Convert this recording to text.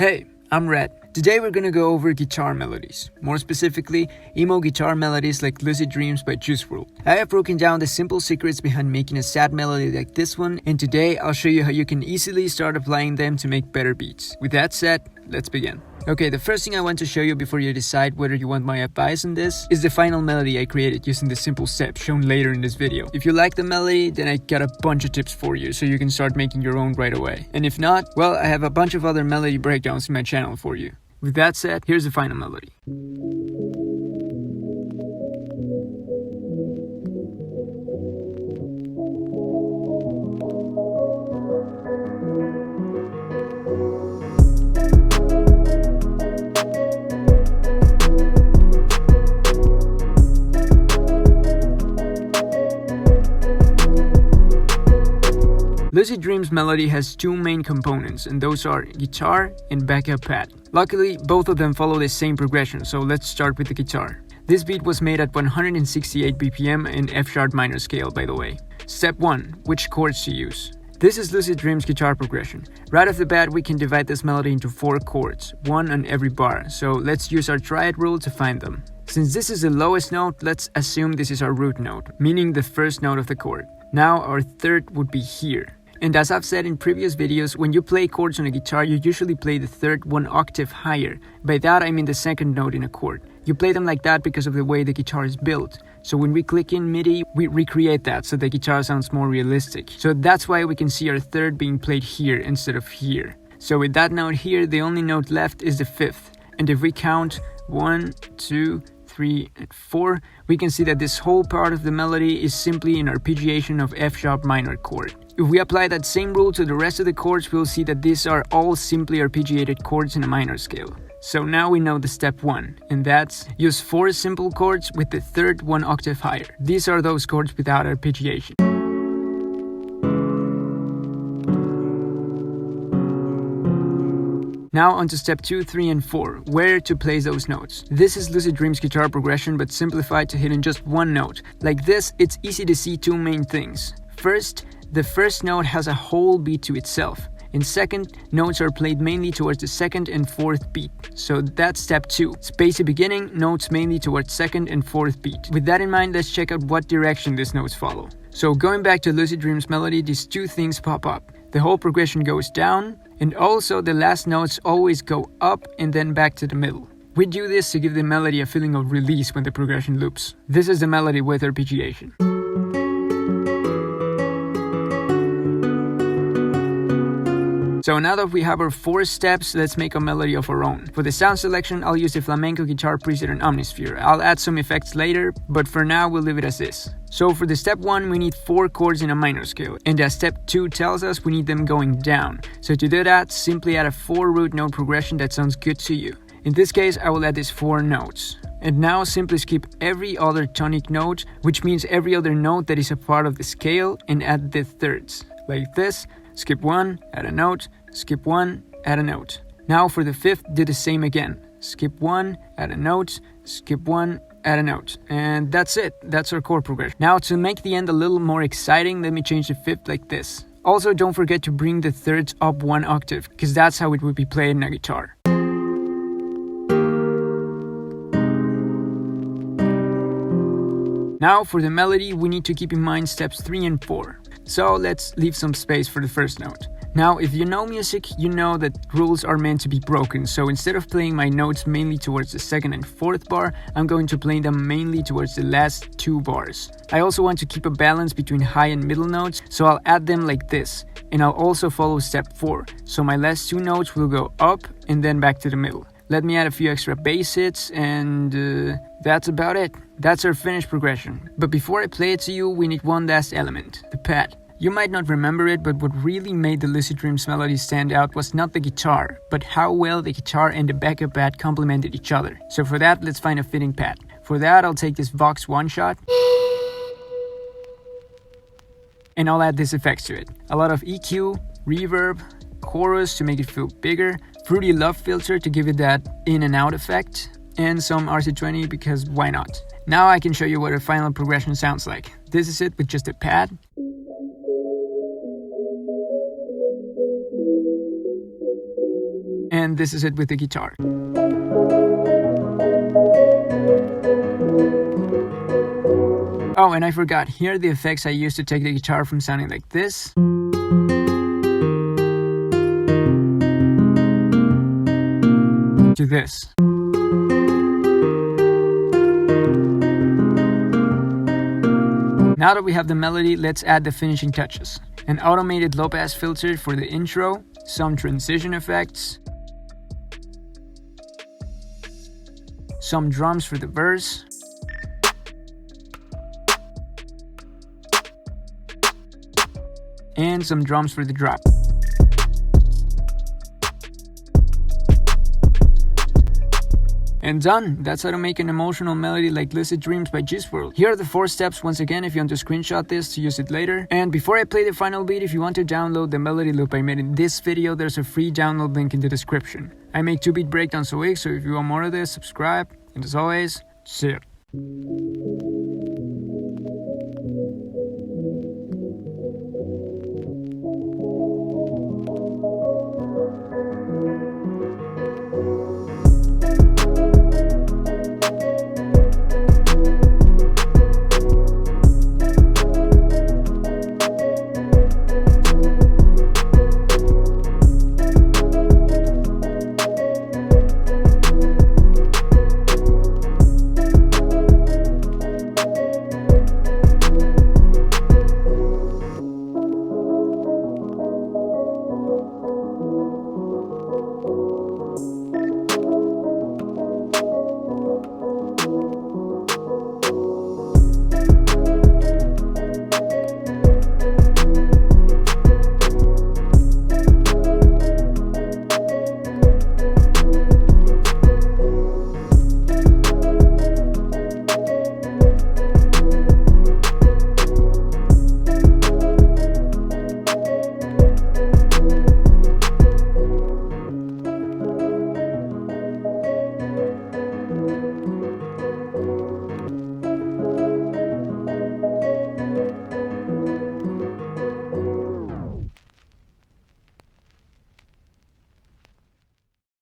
Hey, I'm Red. Today we're gonna go over guitar melodies. More specifically, emo guitar melodies like Lucid Dreams by Wrld. I have broken down the simple secrets behind making a sad melody like this one, and today I'll show you how you can easily start applying them to make better beats. With that said, let's begin. Okay, the first thing I want to show you before you decide whether you want my advice on this is the final melody I created using the simple steps shown later in this video. If you like the melody, then I got a bunch of tips for you so you can start making your own right away. And if not, well, I have a bunch of other melody breakdowns in my channel for you. With that said, here's the final melody. Lucid Dreams melody has two main components, and those are guitar and backup pad. Luckily, both of them follow the same progression, so let's start with the guitar. This beat was made at 168 BPM in F-sharp minor scale, by the way. Step 1. Which chords to use? This is Lucid Dreams guitar progression. Right off the bat, we can divide this melody into 4 chords, one on every bar, so let's use our triad rule to find them. Since this is the lowest note, let's assume this is our root note, meaning the first note of the chord. Now our third would be here. And as I've said in previous videos, when you play chords on a guitar, you usually play the third one octave higher. By that I mean the second note in a chord. You play them like that because of the way the guitar is built. So when we click in MIDI, we recreate that so the guitar sounds more realistic. So that's why we can see our third being played here instead of here. So with that note here, the only note left is the fifth. And if we count 1, 2, 3, and 4, we can see that this whole part of the melody is simply an arpeggiation of F-sharp minor chord. If we apply that same rule to the rest of the chords, we'll see that these are all simply arpeggiated chords in a minor scale. So now we know the step 1, and that's use 4 simple chords with the third one octave higher. These are those chords without arpeggiation. Now on to step 2, 3, and 4, where to place those notes. This is Lucid Dreams guitar progression but simplified to hit in just one note. Like this, it's easy to see two main things. First, the first note has a whole beat to itself. And second, notes are played mainly towards the second and fourth beat. So that's step 2. Spacey beginning, notes mainly towards second and fourth beat. With that in mind, let's check out what direction these notes follow. So going back to Lucid Dreams melody, these two things pop up. The whole progression goes down, and also the last notes always go up and then back to the middle. We do this to give the melody a feeling of release when the progression loops. This is the melody with arpeggiation. So now that we have our 4 steps, let's make a melody of our own. For the sound selection, I'll use the flamenco guitar preset on Omnisphere. I'll add some effects later, but for now we'll leave it as is. So for the step 1, we need 4 chords in a minor scale, and as step 2 tells us, we need them going down. So to do that, simply add a 4 root note progression that sounds good to you. In this case, I will add these 4 notes. And now simply skip every other tonic note, which means every other note that is a part of the scale, and add the thirds. Like this, skip 1, add a note, skip 1, add a note. Now for the fifth, do the same again. Skip 1, add a note, skip 1, add a note. And that's it, that's our chord progression. Now to make the end a little more exciting, let me change the fifth like this. Also don't forget to bring the thirds up 1 octave, because that's how it would be played in a guitar. Now for the melody, we need to keep in mind steps 3 and 4. So let's leave some space for the first note. Now, if you know music, you know that rules are meant to be broken, so instead of playing my notes mainly towards the second and fourth bar, I'm going to play them mainly towards the last 2 bars. I also want to keep a balance between high and middle notes, so I'll add them like this. And I'll also follow step 4, so my last 2 notes will go up and then back to the middle. Let me add a few extra bass hits, and that's about it. That's our finished progression. But before I play it to you, we need one last element, the pad. You might not remember it, but what really made the Lucid Dreams melody stand out was not the guitar, but how well the guitar and the backup pad complemented each other. So for that, let's find a fitting pad. For that, I'll take this Vox one-shot, and I'll add these effects to it. A lot of EQ, reverb, chorus to make it feel bigger, Fruity Love filter to give it that in and out effect, and some RC20 because why not? Now I can show you what a final progression sounds like. This is it with just a pad. and this is it with the guitar. Oh, and I forgot, here are the effects I used to take the guitar from sounding like this to this. Now that we have the melody, let's add the finishing touches. An automated low-pass filter for the intro, some transition effects, some drums for the verse, and some drums for the drop. And done! That's how to make an emotional melody like Lucid Dreams by Wrld. Here are the 4 steps once again if you want to screenshot this to use it later. And before I play the final beat, if you want to download the melody loop I made in this video, there's a free download link in the description. I make 2-beat breakdowns a week, so if you want more of this, subscribe. And as always, see ya.